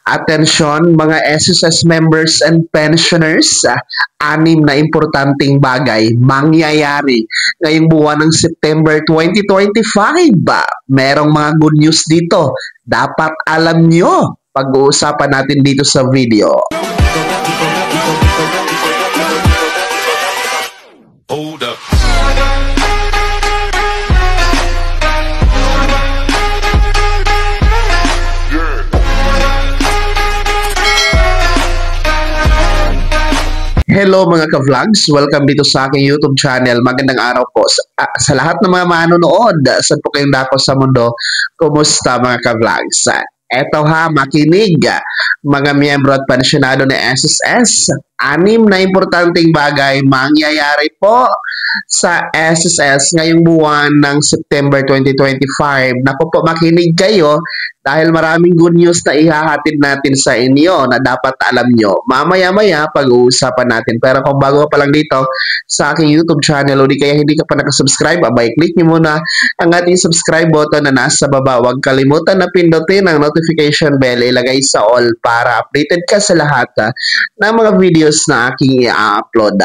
Atensyon mga SSS members and pensioners, anim na importanteng bagay mangyayari ngayong buwan ng September 2025. Merong mga good news dito. Dapat alam nyo. Pag-uusapan natin dito sa video. Hold up. Hello mga ka-vlogs, welcome dito sa aking YouTube channel. Magandang araw po sa lahat ng mga manonood. Saan po kayong dako sa mundo? Kumusta mga ka-vlogs? Eto ha, makinig mga miyembro at pensyonado ng SSS. Anim na importanteng bagay mangyayari po sa SSS ngayong buwan ng September 2025. Naku po, makinig kayo dahil maraming good news na ihahatid natin sa inyo na dapat alam nyo. Mamaya-maya pag-uusapan natin. Pero kung bago ka pa lang dito sa aking YouTube channel o di kaya hindi ka pa nakasubscribe, abay, click nyo muna ang ating subscribe button na nasa baba. Huwag kalimutan na pindutin ang notification bell, ilagay sa all para updated ka sa lahat ng mga videos na aking i-upload.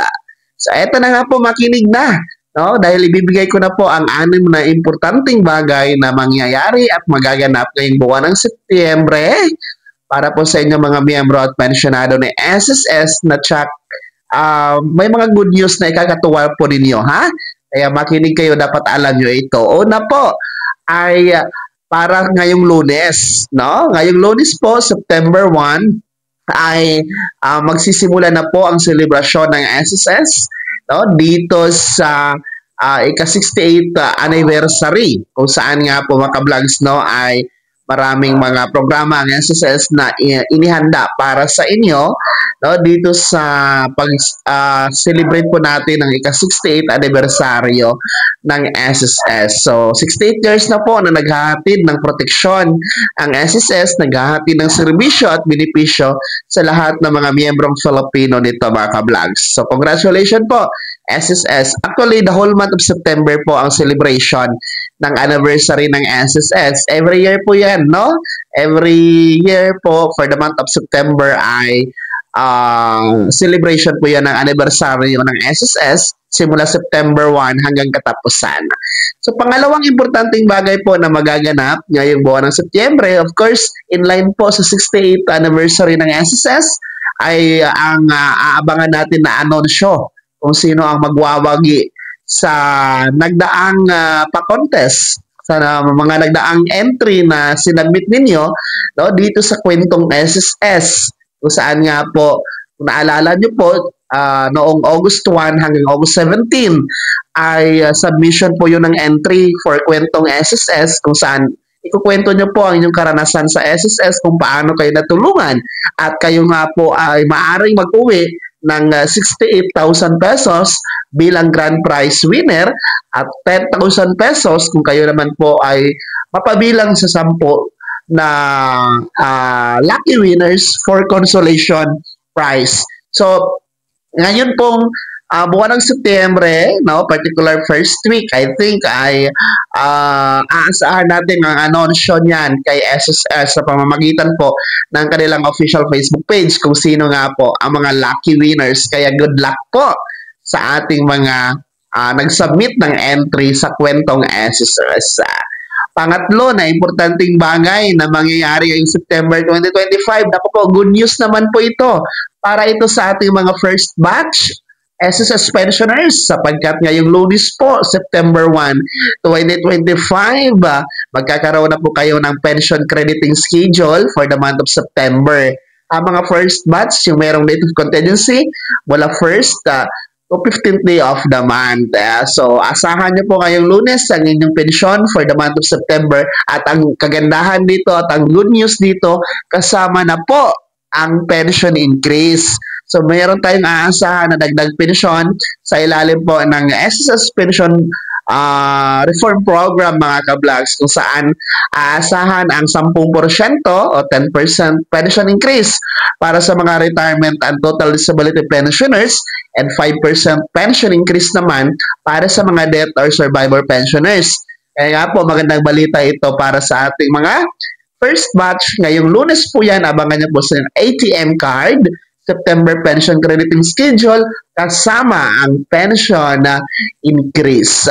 So, eto na nga po, makinig na. No, dahil ibibigay ko na po ang anim na importanteng bagay na mangyayari at magaganap ngayong buwan ng Setyembre para po sa inyo mga miyembro at pensyonado ni SSS na tsak. May mga good news na ikakatuwa po ninyo, ha? Kaya makinig kayo, dapat alam nyo ito. Una po ay para ngayong Lunes, no? Ngayong Lunes po, September 1, ay magsisimula na po ang selebrasyon ng SSS, no, dito sa ika-68 anniversary, kung saan nga po mga ka-vlogs, no, ay maraming mga programa ang SSS na inihanda para sa inyo, no, dito sa pag-celebrate po natin ng ika-68 anibersaryo ng SSS. So, 68 years na po na naghahatid ng proteksyon ang SSS, naghahatid ng serbisyo at benepisyo sa lahat ng mga miyembrong Filipino nito mga ka-vlogs. So, congratulations po SSS. Actually, the whole month of September po ang celebration ng anniversary ng SSS. Every year po yan, no? Every year po for the month of September ay celebration po yan ng anniversary ng SSS simula September 1 hanggang katapusan. So, pangalawang importanteng bagay po na magaganap ngayong buwan ng Setyembre, of course, in line po sa 68th anniversary ng SSS, ay ang aabangan natin na anunsyo kung sino ang magwawagi sa nagdaang pa-contest, sa mga nagdaang entry na sinabit ninyo, no, dito sa kwentong SSS, kung saan nga po, kung naalala nyo po, noong August 1 hanggang August 17 ay submission po yun ng entry for kwentong SSS, kung saan ikukwento nyo po ang inyong karanasan sa SSS, kung paano kayo natulungan at kayo nga po ay maaaring mag-uwi ng 68,000 pesos bilang grand prize winner at 10,000 pesos kung kayo naman po ay mapabilang sa 10 na lucky winners for consolation prize. So, ngayon pong buwan ng Setyembre, no, particular first week, I think ay aasahan natin ang anunsyo niyan kay SSS sa pamamagitan po ng kanilang official Facebook page kung sino nga po ang mga lucky winners. Kaya good luck po sa ating mga nag-submit ng entry sa kwentong SSS. Pangatlo na importanteng bagay na mangyayari ngayong September 2025, naku po, good news naman po ito para ito sa ating mga first batch SSS pensioners, sapagkat ngayong Lunes po, September 1, 2025, magkakaroon na po kayo ng pension crediting schedule for the month of September. Ang mga first batch, yung merong date of contingency, mula 1st to 15th day of the month. So, asahan nyo po ngayong Lunes ang inyong pensyon for the month of September. At ang kagandahan dito at ang good news dito, kasama na po ang pension increase. So, mayroon tayong aasahan na dagdag pensyon sa ilalim po ng SSS Pension Reform Program mga ka-vlogs, kung saan aasahan ang 10% o 10% pension increase para sa mga retirement and total disability pensioners and 5% pension increase naman para sa mga death or survivor pensioners. Kaya nga po, magandang balita ito para sa ating mga first batch. Ngayong Lunes po yan, abangan niyo po sa ATM card, September pension crediting schedule, kasama ang pension na increase.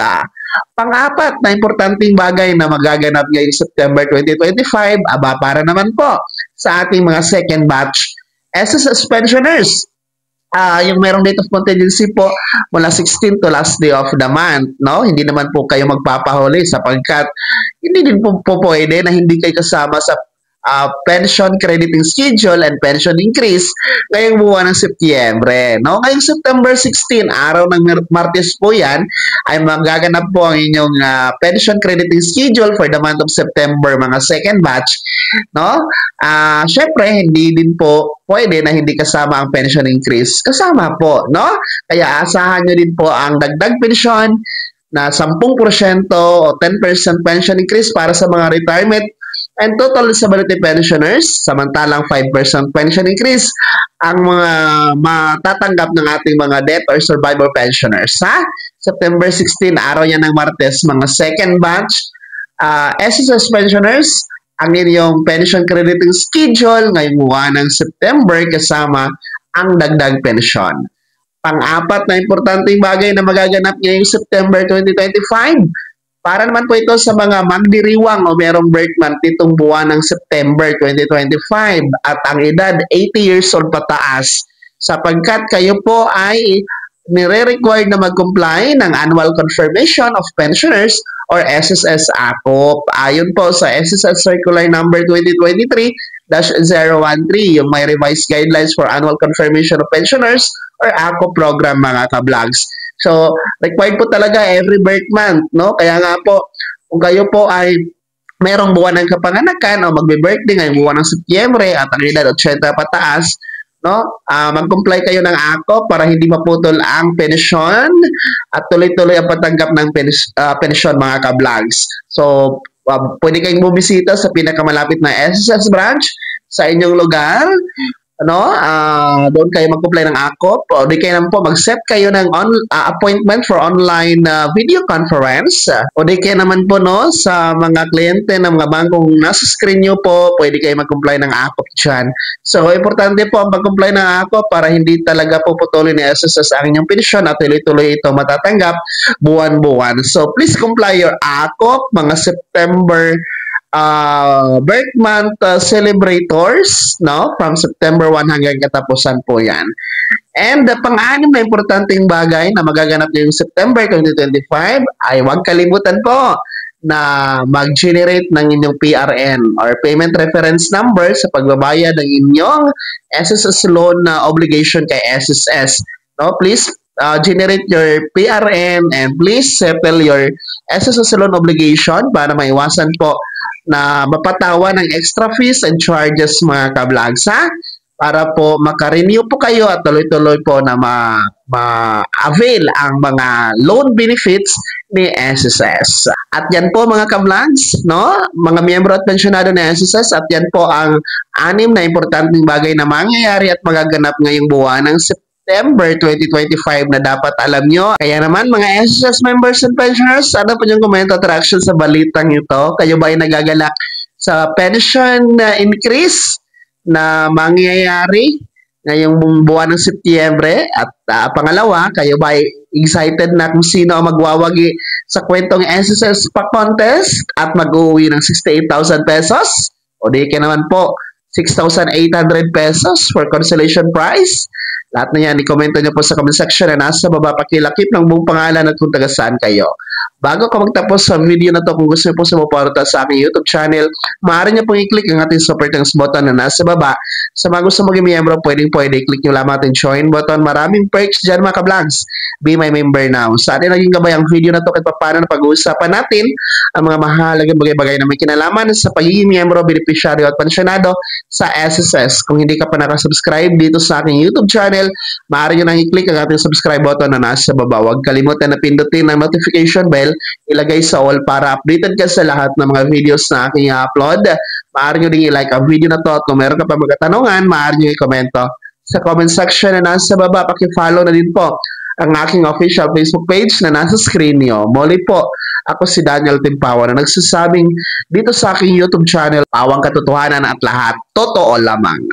Pang-apat na importanteng bagay na magaganap ngayong September 2025, para naman po sa ating mga second batch SSS pensioners. Yung merong date of contingency po mula 16 to last day of the month, no? Hindi naman po kayo magpapahuli sapagkat hindi din po pwede na hindi kayo kasama sa pension crediting schedule and pension increase ngayong buwan ng Setyembre, no? Ngayong September 16, araw ng Martes po yan, ay magaganap po ang inyong pension crediting schedule for the month of September, mga second batch, no? Syempre, hindi din po pwede na hindi kasama ang pension increase. Kasama po, no? Kaya asahan nyo din po ang dagdag pensyon na 10% o 10% pension increase para sa mga retirement and total disability pensioners, samantalang 5% pension increase ang mga matatanggap ng ating mga death or survivor pensioners. September 16, araw yan ng Martes, mga second batch SSS pensioners, ang inyong pension crediting schedule ngayong buwan ng September kasama ang dagdag pensyon. Pang-apat na importanteng bagay na magaganap ngayong September 2025, para naman po ito sa mga magdiriwang o merong birth month itong buwan ng September 2025 at ang edad 80 years old pataas, sapagkat kayo po ay nire-required na mag-comply ng Annual Confirmation of Pensioners or SSS ACOP. Ayon po sa SSS Circular Number 2023-013, yung may revised guidelines for Annual Confirmation of Pensioners or ACOP program, mga ka-vlogs. So, required po talaga every birth month, no? Kaya nga po, kung kayo po ay merong buwan ng kapanganakan o magbe-birthday ngayong buwan ng Setyembre at ang edad 80 pataas, no? Mag-comply kayo ng ACOP para hindi maputol ang pensyon at tuloy-tuloy ang patanggap ng pensyon, mga ka-vlogs. So, pwede kayong bumisita sa pinakamalapit na SSS branch sa inyong lugar, ano, doon kayo mag-comply ng ACOP o di kayo naman po mag-set kayo ng appointment for online video conference o di kayo naman po, no, sa mga kliyente ng mga bangkong nasa screen nyo po, pwede kayo mag-comply ng ACOP dyan. So, importante po ang mag-comply ng ACOP para hindi talaga po putulin ni SSS ang inyong pensyon at tuloy-tuloy ito matatanggap buwan-buwan. So, please comply your ACOP, mga September birth month celebrators, no, from September 1 hanggang katapusan po yan. And pang-anim na importanteng bagay na magaganap ngayong September 2025 ay huwag kalimutan po na mag-generate ng inyong PRN or Payment Reference Number sa pagbabayad ng inyong SSS loan na obligation kay SSS. No, please generate your PRN and please settle your SSS loan obligation para maiwasan po na mapatawa ng extra fees and charges, mga ka-vlogs, para po makarenew po kayo at tuloy-tuloy po na ma-avail ang mga loan benefits ni SSS. At yan po, mga ka-vlogs, no, mga miyembro at pensyonado ni SSS, at yan po ang 6 na importanteng bagay na mangyayari at magaganap ngayong buwan ng September 2025 na dapat alam nyo. Kaya naman, mga SSS members and pensioners, ano po yung komento at reaction sa balitang ito? Kayo ba ay nagagalak sa pension increase na mangyayari ngayong buwan ng Setyembre? At pangalawa, kayo ba ay excited na kung sino ang magwawagi sa kwentong SSS pa-contest at mag-uwi ng 68,000 pesos? O di ka naman po, 6,800 pesos for consolation prize? Lahat na yan, i-komento nyo po sa comment section na nasa baba, pakilakip ng buong pangalan at kung taga saan kayo. Bago ko magtapos sa video na to, kung gusto nyo po sumuporta sa aking YouTube channel, maaari nyo pong i-click ang ating super thanks button na nasa baba. Sa mga gusto maging miyembro, pwede, i-click nyo lamang ating join button. Maraming perks dyan, mga ka-vlogs. Be my member now. Sa atin naging gabay ang video na to kahit paano na pag-uusapan natin ang mga mahalagang bagay-bagay na may kinalaman sa pagiging miyembro, beneficiaryo at pensyonado sa SSS. Kung hindi ka pa nakasubscribe dito sa aking YouTube channel, maaari nyo nang i-click ang ating subscribe button na nasa baba. Huwag kalimutan na pindutin ang notification bell, ilagay sa all para updated ka sa lahat ng mga videos na aking i-upload. Maaari nyo din i-like ang video na to at kung meron ka pa mga katanungan, maaari nyo i-komento sa comment section na nasa baba. Paki-follow na din po ang aking official Facebook page na nasa screen nyo. Muli po, Ako si Daniel Timpawa na nagsasabing dito sa aking YouTube channel, pawang katotohanan at lahat totoo lamang.